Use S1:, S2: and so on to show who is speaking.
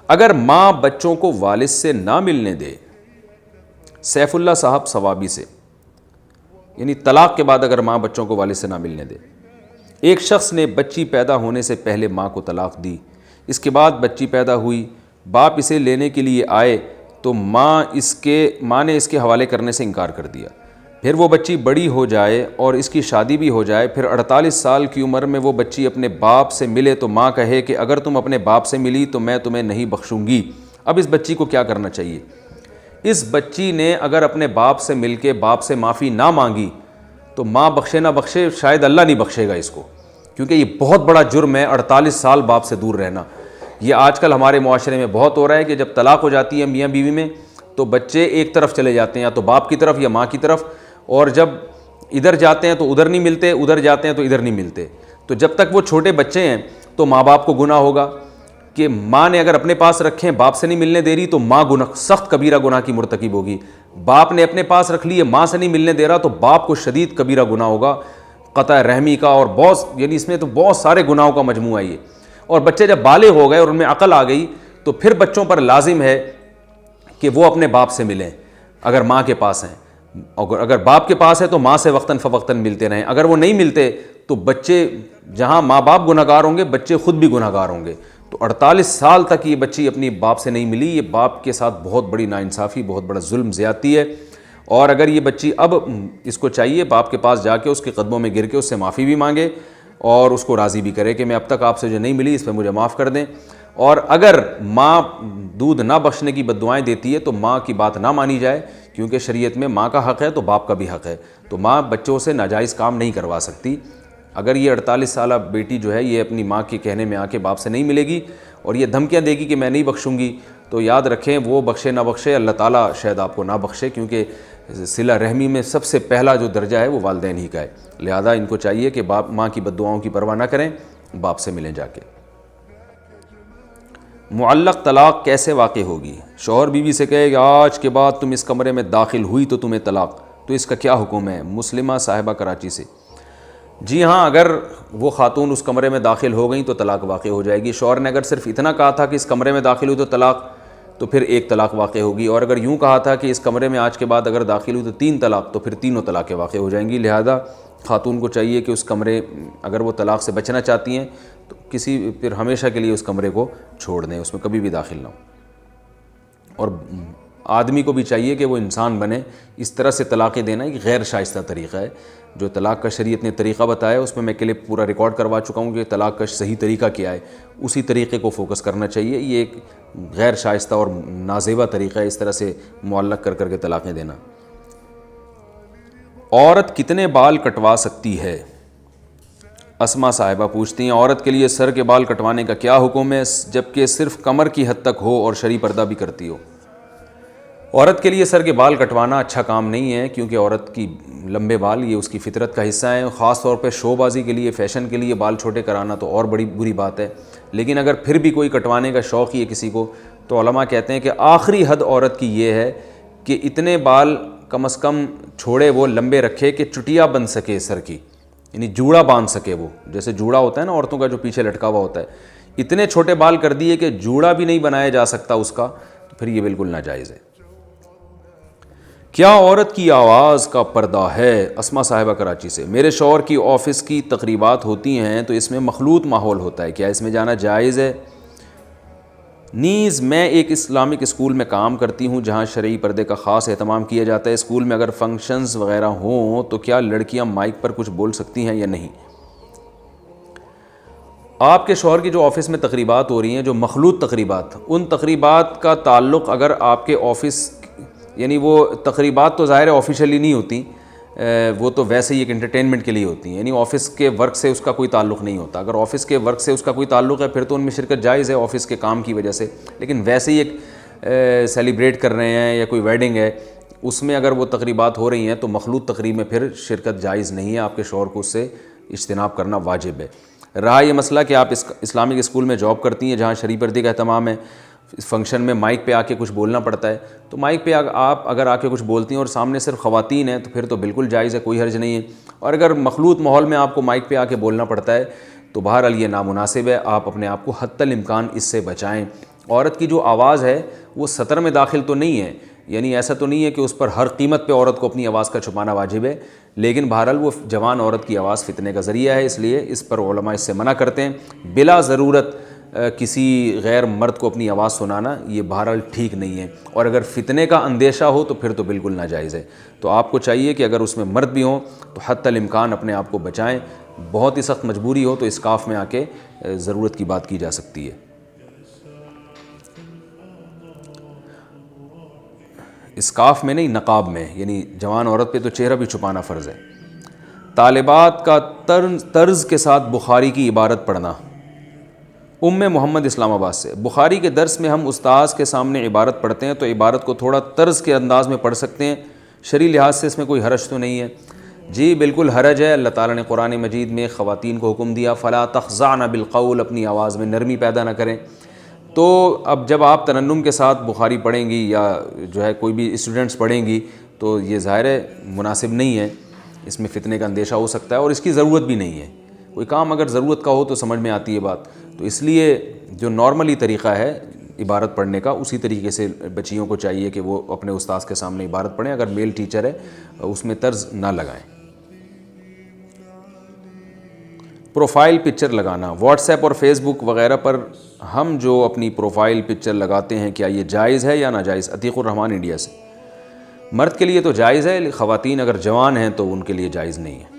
S1: اگر ماں بچوں کو والد سے نہ ملنے دے، سیف اللہ صاحب ثوابی سے، یعنی طلاق کے بعد اگر ماں بچوں کو والد سے نہ ملنے دے، ایک شخص نے بچی پیدا ہونے سے پہلے ماں کو طلاق دی، اس کے بعد بچی پیدا ہوئی، باپ اسے لینے کے لیے آئے تو ماں نے اس کے حوالے کرنے سے انکار کر دیا، پھر وہ بچی بڑی ہو جائے اور اس کی شادی بھی ہو جائے، پھر 48 سال کی عمر میں وہ بچی اپنے باپ سے ملے تو ماں کہے کہ اگر تم اپنے باپ سے ملی تو میں تمہیں نہیں بخشوں گی، اب اس بچی کو کیا کرنا چاہیے؟ اس بچی نے اگر اپنے باپ سے مل کے باپ سے معافی نہ مانگی تو ماں بخشے نہ بخشے، شاید اللہ نہیں بخشے گا اس کو، کیونکہ یہ بہت بڑا جرم ہے 48 سال باپ سے دور رہنا۔ یہ آج کل ہمارے معاشرے میں بہت ہو رہا ہے کہ جب طلاق ہو جاتی ہے میاں بیوی میں تو بچے ایک طرف چلے جاتے ہیں، یا تو باپ کی طرف یا ماں کی طرف، اور جب ادھر جاتے ہیں تو ادھر نہیں ملتے، ادھر جاتے ہیں تو ادھر نہیں ملتے۔ تو جب تک وہ چھوٹے بچے ہیں تو ماں باپ کو گناہ ہوگا کہ ماں نے اگر اپنے پاس رکھیں، باپ سے نہیں ملنے دے رہی، تو ماں سخت کبیرہ گناہ کی مرتکب ہوگی۔ باپ نے اپنے پاس رکھ لی ہے، ماں سے نہیں ملنے دے رہا، تو باپ کو شدید کبیرہ گناہ ہوگا، قطع رحمی کا، اور بہت، یعنی اس میں تو بہت سارے گناہوں کا مجموعہ ہے یہ۔ اور بچے جب بالغ ہو گئے اور ان میں عقل آ گئی تو پھر بچوں پر لازم ہے کہ وہ اپنے باپ سے ملیں اگر ماں کے پاس ہیں، اگر باپ کے پاس ہے تو ماں سے وقتاً فوقتاً ملتے رہیں، اگر وہ نہیں ملتے تو بچے، جہاں ماں باپ گناہ گار ہوں گے بچے خود بھی گناہ گار ہوں گے۔ تو 48 سال تک یہ بچی اپنی باپ سے نہیں ملی، یہ باپ کے ساتھ بہت بڑی ناانصافی، بہت بڑا ظلم، زیادتی ہے۔ اور اگر یہ بچی اب اس کو چاہیے باپ کے پاس جا کے اس کے قدموں میں گر کے اس سے معافی بھی مانگے اور اس کو راضی بھی کرے کہ میں اب تک آپ سے جو نہیں ملی اس پہ مجھے معاف کر دیں۔ اور اگر ماں دودھ نہ بخشنے کی بددعائیں دیتی ہے تو ماں کی بات نہ مانی جائے، کیونکہ شریعت میں ماں کا حق ہے تو باپ کا بھی حق ہے، تو ماں بچوں سے ناجائز کام نہیں کروا سکتی۔ اگر یہ 48 سالہ بیٹی جو ہے یہ اپنی ماں کے کہنے میں آ کے باپ سے نہیں ملے گی اور یہ دھمکیاں دے گی کہ میں نہیں بخشوں گی، تو یاد رکھیں وہ بخشے نہ بخشے، اللہ تعالیٰ شاید آپ کو نہ بخشے، کیونکہ صلہ رحمی میں سب سے پہلا جو درجہ ہے وہ والدین ہی کا ہے۔ لہذا ان کو چاہیے کہ باپ ماں کی بددعاؤں کی پرواہ نہ کریں، باپ سے ملیں جا کے۔ معلق طلاق کیسے واقع ہوگی؟ شوہر بیوی سے کہے کہ آج کے بعد تم اس کمرے میں داخل ہوئی تو تمہیں طلاق، تو اس کا کیا حکم ہے؟ مسلمہ صاحبہ کراچی سے۔ جی ہاں، اگر وہ خاتون اس کمرے میں داخل ہو گئیں تو طلاق واقع ہو جائے گی۔ شوہر نے اگر صرف اتنا کہا تھا کہ اس کمرے میں داخل ہوئی تو طلاق، تو پھر ایک طلاق واقع ہوگی، اور اگر یوں کہا تھا کہ اس کمرے میں آج کے بعد اگر داخل ہوئی تو 3 طلاق، تو پھر تینوں طلاقیں واقع ہو جائیں گی۔ لہذا خاتون کو چاہیے کہ اس کمرے، اگر وہ طلاق سے بچنا چاہتی ہیں تو پھر ہمیشہ کے لیے اس کمرے کو چھوڑ دیں، اس میں کبھی بھی داخل نہ ہو۔ اور آدمی کو بھی چاہیے کہ وہ انسان بنے، اس طرح سے طلاقیں دینا ایک غیر شائستہ طریقہ ہے۔ جو طلاق کا شریعت نے طریقہ بتایا اس میں کلپ پورا ریکارڈ کروا چکا ہوں کہ طلاق کا صحیح طریقہ کیا ہے، اسی طریقے کو فوکس کرنا چاہیے۔ یہ ایک غیر شائستہ اور نازیبا طریقہ ہے اس طرح سے معلق کر کے طلاقیں دینا۔ عورت کتنے بال کٹوا سکتی ہے؟ اسما صاحبہ پوچھتی ہیں عورت کے لیے سر کے بال کٹوانے کا کیا حکم ہے جبکہ صرف کمر کی حد تک ہو اور شرعی پردہ بھی کرتی ہو؟ عورت کے لیے سر کے بال کٹوانا اچھا کام نہیں ہے، کیونکہ عورت کی لمبے بال یہ اس کی فطرت کا حصہ ہیں۔ خاص طور پہ شو بازی کے لیے، فیشن کے لیے بال چھوٹے کرانا تو اور بڑی بری بات ہے۔ لیکن اگر پھر بھی کوئی کٹوانے کا شوق ہی ہے کسی کو، تو علماء کہتے ہیں کہ آخری حد عورت کی یہ ہے کہ اتنے بال کم از کم چھوڑے، وہ لمبے رکھے کہ چٹیا بن سکے سر کی، یعنی جوڑا باندھ سکے، وہ جیسے جوڑا ہوتا ہے نا عورتوں کا جو پیچھے لٹکا ہوا ہوتا ہے، اتنے چھوٹے بال کر دیے کہ جوڑا بھی نہیں بنایا جا سکتا اس کا، تو پھر یہ بالکل ناجائز ہے۔ کیا عورت کی آواز کا پردہ ہے؟ اسما صاحبہ کراچی سے۔ میرے شوہر کی آفس کی تقریبات ہوتی ہیں تو اس میں مخلوط ماحول ہوتا ہے، کیا اس میں جانا جائز ہے؟ نیز میں ایک اسلامک اسکول میں کام کرتی ہوں جہاں شرعی پردے کا خاص اہتمام کیا جاتا ہے۔ اسکول میں اگر فنکشنز وغیرہ ہوں تو کیا لڑکیاں مائک پر کچھ بول سکتی ہیں یا نہیں؟ آپ کے شوہر کی جو آفس میں تقریبات ہو رہی ہیں، جو مخلوط تقریبات، ان تقریبات کا تعلق اگر آپ کے آفس، یعنی وہ تقریبات تو ظاہر ہے آفیشیلی نہیں ہوتی، وہ تو ویسے ہی ایک انٹرٹینمنٹ کے لیے ہوتی ہیں، یعنی آفس کے ورک سے اس کا کوئی تعلق نہیں ہوتا۔ اگر آفس کے ورک سے اس کا کوئی تعلق ہے پھر تو ان میں شرکت جائز ہے آفس کے کام کی وجہ سے، لیکن ویسے ہی ایک سیلیبریٹ کر رہے ہیں یا کوئی ویڈنگ ہے، اس میں اگر وہ تقریبات ہو رہی ہیں تو مخلوط تقریب میں پھر شرکت جائز نہیں ہے، آپ کے شوہر کو اس سے اجتناب کرنا واجب ہے۔ رہا یہ مسئلہ کہ آپ اسلامک اسکول میں جاب کرتی ہیں جہاں شرعی پردے کا اہتمام ہے، فنکشن میں مائک پہ آ کے کچھ بولنا پڑتا ہے، تو مائک پہ آپ اگر آ کے کچھ بولتی ہیں اور سامنے صرف خواتین ہیں تو پھر تو بالکل جائز ہے، کوئی حرج نہیں ہے۔ اور اگر مخلوط ماحول میں آپ کو مائک پہ آ کے بولنا پڑتا ہے تو بہرحال یہ نامناسب ہے، آپ اپنے آپ کو حتی الامکان اس سے بچائیں۔ عورت کی جو آواز ہے وہ سطر میں داخل تو نہیں ہے، یعنی ایسا تو نہیں ہے کہ اس پر ہر قیمت پہ عورت کو اپنی آواز کا چھپانا واجب ہے، لیکن بہرحال وہ جوان عورت کی آواز فتنے کا ذریعہ ہے، اس لیے اس پر علماء اس سے منع کرتے ہیں۔ بلا ضرورت کسی غیر مرد کو اپنی آواز سنانا یہ بہرحال ٹھیک نہیں ہے، اور اگر فتنے کا اندیشہ ہو تو پھر تو بالکل ناجائز ہے۔ تو آپ کو چاہیے کہ اگر اس میں مرد بھی ہوں تو حتی الامکان اپنے آپ کو بچائیں، بہت ہی سخت مجبوری ہو تو اسکاف میں آ کے ضرورت کی بات کی جا سکتی ہے۔ اسکاف میں نہیں، نقاب میں، یعنی جوان عورت پہ تو چہرہ بھی چھپانا فرض ہے۔ طالبات کا طرز کے ساتھ بخاری کی عبارت پڑھنا۔ محمد اسلام آباد سے، بخاری کے درس میں ہم استاذ کے سامنے عبارت پڑھتے ہیں تو عبارت کو تھوڑا طرز کے انداز میں پڑھ سکتے ہیں، شرعی لحاظ سے اس میں کوئی حرج تو نہیں ہے؟ جی بالکل حرج ہے۔ اللہ تعالیٰ نے قرآن مجید میں خواتین کو حکم دیا فلا تخضعن بالقول، اپنی آواز میں نرمی پیدا نہ کریں۔ تو اب جب آپ ترنم کے ساتھ بخاری پڑھیں گی یا جو ہے کوئی بھی اسٹوڈنٹس پڑھیں گی تو یہ ظاہر ہے مناسب نہیں ہے، اس میں فتنے کا اندیشہ ہو سکتا ہے اور اس کی ضرورت بھی نہیں ہے۔ کوئی کام اگر ضرورت کا ہو تو سمجھ میں آتی ہے بات، تو اس لیے جو نارملی طریقہ ہے عبارت پڑھنے کا اسی طریقے سے بچیوں کو چاہیے کہ وہ اپنے استاذ کے سامنے عبارت پڑھیں، اگر میل ٹیچر ہے اس میں طرز نہ لگائیں۔ پروفائل پکچر لگانا، واٹس ایپ اور فیس بک وغیرہ پر ہم جو اپنی پروفائل پکچر لگاتے ہیں کیا یہ جائز ہے یا ناجائز؟ عتیق الرحمن انڈیا سے۔ مرد کے لیے تو جائز ہے، خواتین اگر جوان ہیں تو ان کے لیے جائز نہیں ہے۔